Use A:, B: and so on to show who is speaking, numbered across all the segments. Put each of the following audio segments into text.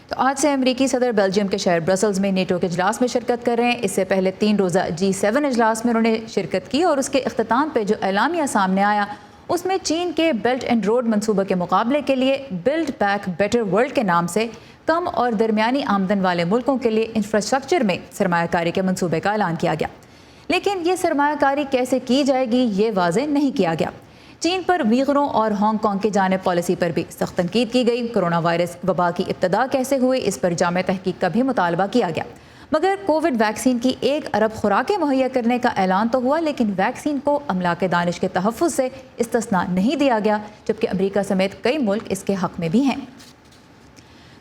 A: تو آج سے امریکی صدر بیلجیم کے شہر برسلز میں نیٹو کے اجلاس میں شرکت کر رہے ہیں۔ اس سے پہلے 3 روزہ G7 اجلاس میں انہوں نے شرکت کی اور اس کے اختتام پہ جو اعلامیہ سامنے آیا اس میں چین کے بیلٹ اینڈ روڈ منصوبہ کے مقابلے کے لیے بلڈ بیک بیٹر ورلڈ کے نام سے کم اور درمیانی آمدن والے ملکوں کے لیے انفراسٹرکچر میں سرمایہ کاری کے منصوبے کا اعلان کیا گیا، لیکن یہ سرمایہ کاری کیسے کی جائے گی یہ واضح نہیں کیا گیا۔ چین پر ویغروں اور ہانگ کانگ کی جانب پالیسی پر بھی سخت تنقید کی گئی۔ کرونا وائرس وبا کی ابتدا کیسے ہوئی اس پر جامع تحقیق کا بھی مطالبہ کیا گیا، مگر کووڈ ویکسین کی 1 ارب خوراکیں مہیا کرنے کا اعلان تو ہوا، لیکن ویکسین کو املاک دانش کے تحفظ سے استثناء نہیں دیا گیا، جبکہ امریکہ سمیت کئی ملک اس کے حق میں بھی ہیں۔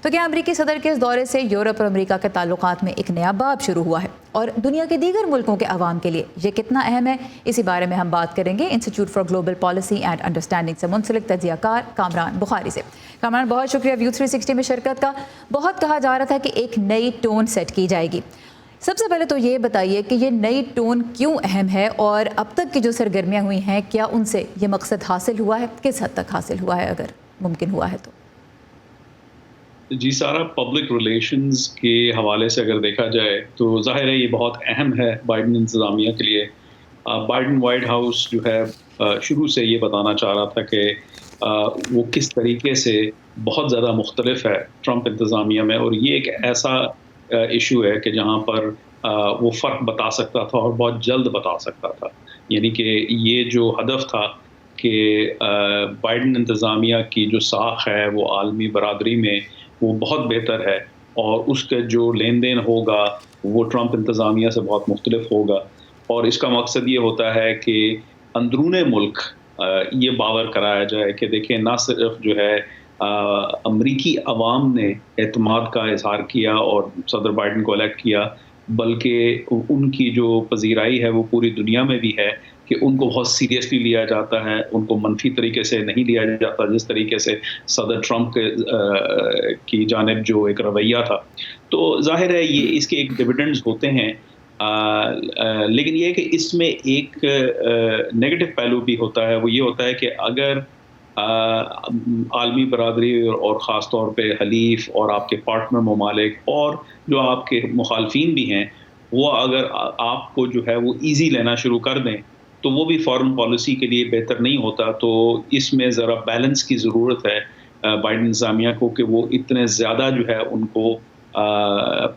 A: تو کیا امریکی صدر کے اس دورے سے یورپ اور امریکہ کے تعلقات میں ایک نیا باب شروع ہوا ہے، اور دنیا کے دیگر ملکوں کے عوام کے لیے یہ کتنا اہم ہے؟ اسی بارے میں ہم بات کریں گے institute for global policy and understanding سے منسلک تجزیہ کار کامران بخاری سے۔ کامران، بہت شکریہ ویو 360 میں شرکت کا۔ بہت کہا جا رہا تھا کہ ایک نئی ٹون سیٹ کی جائے گی، سب سے پہلے تو یہ بتائیے کہ یہ نئی ٹون کیوں اہم ہے، اور اب تک کی جو سرگرمیاں ہوئی ہیں کیا ان سے یہ مقصد حاصل ہوا ہے؟ کس حد تک حاصل ہوا ہے اگر ممکن ہوا ہے تو؟
B: جی سارا، پبلک ریلیشنز کے حوالے سے اگر دیکھا جائے تو ظاہر ہے یہ بہت اہم ہے بائیڈن انتظامیہ کے لیے۔ بائیڈن وائٹ ہاؤس جو ہے شروع سے یہ بتانا چاہ رہا تھا کہ وہ کس طریقے سے بہت زیادہ مختلف ہے ٹرمپ انتظامیہ میں، اور یہ ایک ایسا ایشو ہے کہ جہاں پر وہ فرق بتا سکتا تھا اور بہت جلد بتا سکتا تھا۔ یعنی کہ یہ جو ہدف تھا کہ بائیڈن انتظامیہ کی جو ساکھ ہے وہ عالمی برادری میں وہ بہت بہتر ہے، اور اس کا جو لین دین ہوگا وہ ٹرمپ انتظامیہ سے بہت مختلف ہوگا، اور اس کا مقصد یہ ہوتا ہے کہ اندرون ملک یہ باور کرایا جائے کہ دیکھیں، نہ صرف جو ہے امریکی عوام نے اعتماد کا اظہار کیا اور صدر بائیڈن کو الیکٹ کیا، بلکہ ان کی جو پذیرائی ہے وہ پوری دنیا میں بھی ہے کہ ان کو بہت سیریسلی لیا جاتا ہے، ان کو منفی طریقے سے نہیں لیا جاتا جس طریقے سے صدر ٹرمپ کی جانب جو ایک رویہ تھا۔ تو ظاہر ہے یہ اس کے ایک ڈویڈنڈز ہوتے ہیں، لیکن یہ کہ اس میں ایک نیگیٹو پہلو بھی ہوتا ہے، وہ یہ ہوتا ہے کہ اگر عالمی برادری اور خاص طور پہ حلیف اور آپ کے پارٹنر ممالک اور جو آپ کے مخالفین بھی ہیں، وہ اگر آپ کو جو ہے وہ ایزی لینا شروع کر دیں تو وہ بھی فارن پالیسی کے لیے بہتر نہیں ہوتا۔ تو اس میں ذرا بیلنس کی ضرورت ہے بائیڈن انتظامیہ کو، کہ وہ اتنے زیادہ جو ہے ان کو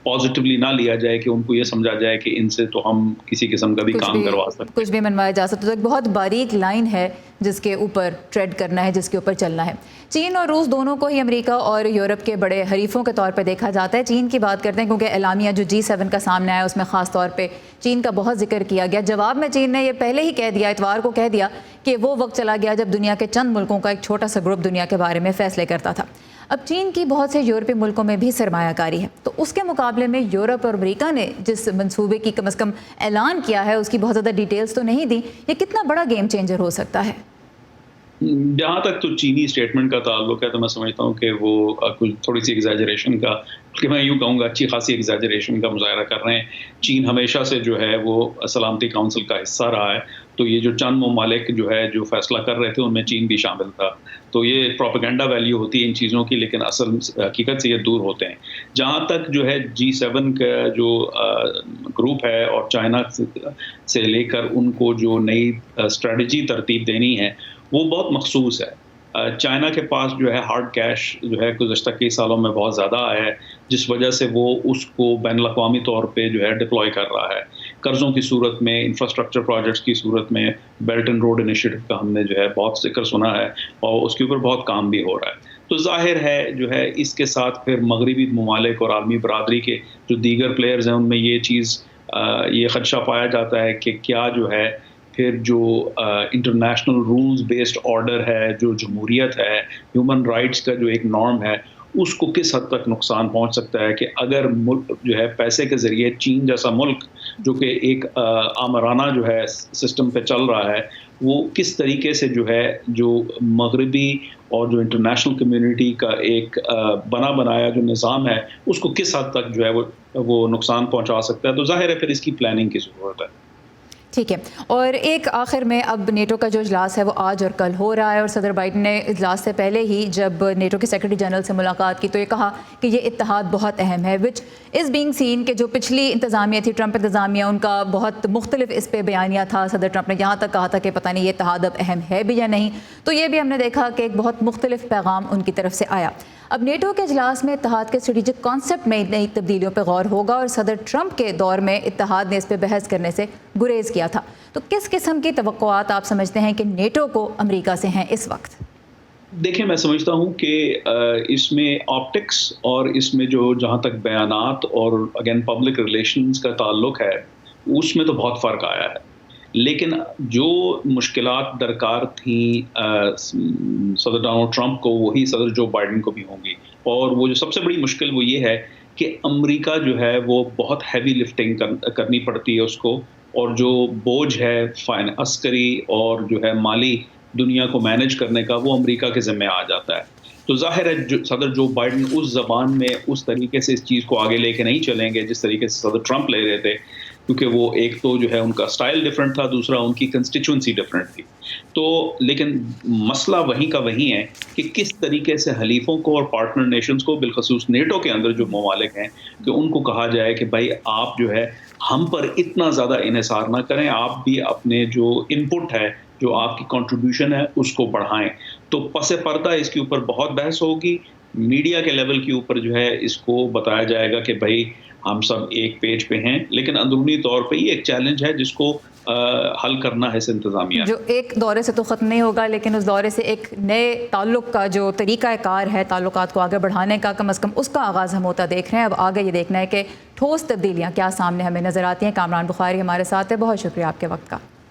B: پازیٹیولی نہ لیا جائے کہ ان کو یہ سمجھا جائے کہ ان سے تو ہم کسی قسم کا بھی کام کروا سکتے،
A: کچھ بھی منوایا جا سکتا ہے۔ تو ایک بہت باریک لائن ہے جس کے اوپر ٹریڈ کرنا ہے، جس کے اوپر چلنا ہے۔ چین اور روس دونوں کو ہی امریکہ اور یورپ کے بڑے حریفوں کے طور پہ دیکھا جاتا ہے۔ چین کی بات کرتے ہیں کیونکہ اعلامیہ جو G7 کا سامنے آیا اس میں خاص طور پہ چین کا بہت ذکر کیا گیا۔ جواب میں چین نے یہ پہلے ہی کہہ دیا، اتوار کو کہہ دیا کہ وہ وقت چلا گیا جب دنیا کے چند ملکوں کا ایک چھوٹا سا گروپ دنیا کے بارے میں فیصلے کرتا تھا۔ اب چین کی بہت سے یورپی ملکوں میں بھی سرمایہ کاری ہے، تو اس کے مقابلے میں یورپ اور امریکہ نے جس منصوبے کی کم از کم اعلان کیا ہے اس کی بہت زیادہ ڈیٹیلز تو نہیں دی۔ یہ کتنا بڑا گیم چینجر ہو سکتا ہے؟
B: جہاں تک تو چینی اسٹیٹمنٹ کا تعلق ہے تو میں سمجھتا ہوں کہ وہ کچھ تھوڑی سی ایگزیجریشن کا، کہ میں یوں کہوں گا اچھی خاصی ایگزیجریشن کا مظاہرہ کر رہے ہیں۔ چین ہمیشہ سے جو ہے وہ سلامتی کونسل کا حصہ رہا ہے، تو یہ جو چند ممالک جو ہے جو فیصلہ کر رہے تھے ان میں چین بھی شامل تھا، تو یہ پروپیگنڈا ویلیو ہوتی ہے ان چیزوں کی، لیکن اصل حقیقت سے یہ دور ہوتے ہیں۔ جہاں تک جو ہے G7 کا جو گروپ ہے اور چائنا سے لے کر ان کو جو نئی اسٹریٹجی ترتیب دینی ہے وہ بہت مخصوص ہے۔ چائنا کے پاس جو ہے ہارڈ کیش جو ہے گزشتہ کئی سالوں میں بہت زیادہ آیا ہے، جس وجہ سے وہ اس کو بین الاقوامی طور پہ جو ہے ڈپلوائے کر رہا ہے، قرضوں کی صورت میں، انفراسٹرکچر پروجیکٹس کی صورت میں۔ بیلٹ اینڈ روڈ انیشیٹو کا ہم نے جو ہے بہت ذکر سنا ہے اور اس کے اوپر بہت کام بھی ہو رہا ہے۔ تو ظاہر ہے جو ہے اس کے ساتھ پھر مغربی ممالک اور عالمی برادری کے جو دیگر پلیئرز ہیں ان میں یہ چیز یہ خدشہ پایا جاتا ہے کہ کیا جو ہے پھر جو انٹرنیشنل رولز بیسڈ آرڈر ہے، جو جمہوریت ہے، ہیومن رائٹس کا جو ایک نارم ہے، اس کو کس حد تک نقصان پہنچ سکتا ہے کہ اگر ملک جو ہے پیسے کے ذریعے چین جیسا ملک جو کہ ایک آمرانہ جو ہے سسٹم پہ چل رہا ہے، وہ کس طریقے سے جو ہے جو مغربی اور جو انٹرنیشنل کمیونٹی کا ایک بنا بنایا جو نظام ہے اس کو کس حد تک جو ہے وہ نقصان پہنچا سکتا ہے۔ تو ظاہر ہے پھر اس کی پلاننگ کی ضرورت ہے۔
A: ٹھیک ہے، اور ایک آخر میں اب نیٹو کا جو اجلاس ہے وہ آج اور کل ہو رہا ہے، اور صدر بائیڈن نے اجلاس سے پہلے ہی جب نیٹو کے سیکرٹری جنرل سے ملاقات کی تو یہ کہا کہ یہ اتحاد بہت اہم ہے، وچ از بینگ سین کہ جو پچھلی انتظامیہ تھی ٹرمپ انتظامیہ، ان کا بہت مختلف اس پہ بیانیہ تھا. صدر ٹرمپ نے یہاں تک کہا تھا کہ پتہ نہیں یہ اتحاد اب اہم ہے بھی یا نہیں، تو یہ بھی ہم نے دیکھا کہ ایک بہت مختلف پیغام ان کی طرف سے آیا. اب نیٹو کے اجلاس میں اتحاد کے اسٹریٹجک کانسیپٹ میں نئی تبدیلیوں پہ غور ہوگا، اور صدر ٹرمپ کے دور میں اتحاد نے اس پہ بحث کرنے سے گریز کیا تھا. تو کس قسم کی توقعات آپ سمجھتے ہیں کہ نیٹو کو امریکہ سے ہیں اس وقت؟
B: دیکھیں، میں سمجھتا ہوں کہ اس میں آپٹکس اور اس میں جو جہاں تک بیانات اور اگین پبلک ریلیشنز کا تعلق ہے اس میں تو بہت فرق آیا ہے، لیکن جو مشکلات درکار تھیں صدر ڈونلڈ ٹرمپ کو وہی صدر جو بائیڈن کو بھی ہوں گی. اور وہ جو سب سے بڑی مشکل وہ یہ ہے کہ امریکہ جو ہے وہ بہت ہیوی لفٹنگ کرنی پڑتی ہے اس کو، اور جو بوجھ ہے عسکری اور جو ہے مالی دنیا کو مینج کرنے کا وہ امریکہ کے ذمہ آ جاتا ہے. تو ظاہر ہے صدر جو بائیڈن اس زبان میں اس طریقے سے اس چیز کو آگے لے کے نہیں چلیں گے جس طریقے سے صدر ٹرمپ لے رہے تھے، کیونکہ وہ ایک تو جو ہے ان کا سٹائل ڈیفرنٹ تھا، دوسرا ان کی کنسٹیچوئنسی ڈیفرنٹ تھی. تو لیکن مسئلہ وہیں کا وہیں ہے کہ کس طریقے سے حلیفوں کو اور پارٹنر نیشنز کو، بالخصوص نیٹو کے اندر جو ممالک ہیں، کہ ان کو کہا جائے کہ بھائی آپ جو ہے ہم پر اتنا زیادہ انحصار نہ کریں، آپ بھی اپنے جو ان پٹ ہے، جو آپ کی کنٹریبیوشن ہے اس کو بڑھائیں. تو پس پردہ اس کے اوپر بہت بحث ہوگی، میڈیا کے لیول کے اوپر جو ہے اس کو بتایا جائے گا کہ بھائی ہم سب ایک پیج پہ ہیں، لیکن اندرونی طور پہ یہ ایک چیلنج ہے جس کو حل کرنا ہے اس انتظامیہ
A: جو ایک دورے سے تو ختم نہیں ہوگا، لیکن اس دورے سے ایک نئے تعلق کا جو طریقہ کار ہے تعلقات کو آگے بڑھانے کا، کم از کم اس کا آغاز ہم ہوتا دیکھ رہے ہیں. اب آگے یہ دیکھنا ہے کہ ٹھوس تبدیلیاں کیا سامنے ہمیں نظر آتی ہیں. کامران بخاری ہمارے ساتھ ہے، بہت شکریہ آپ کے وقت کا.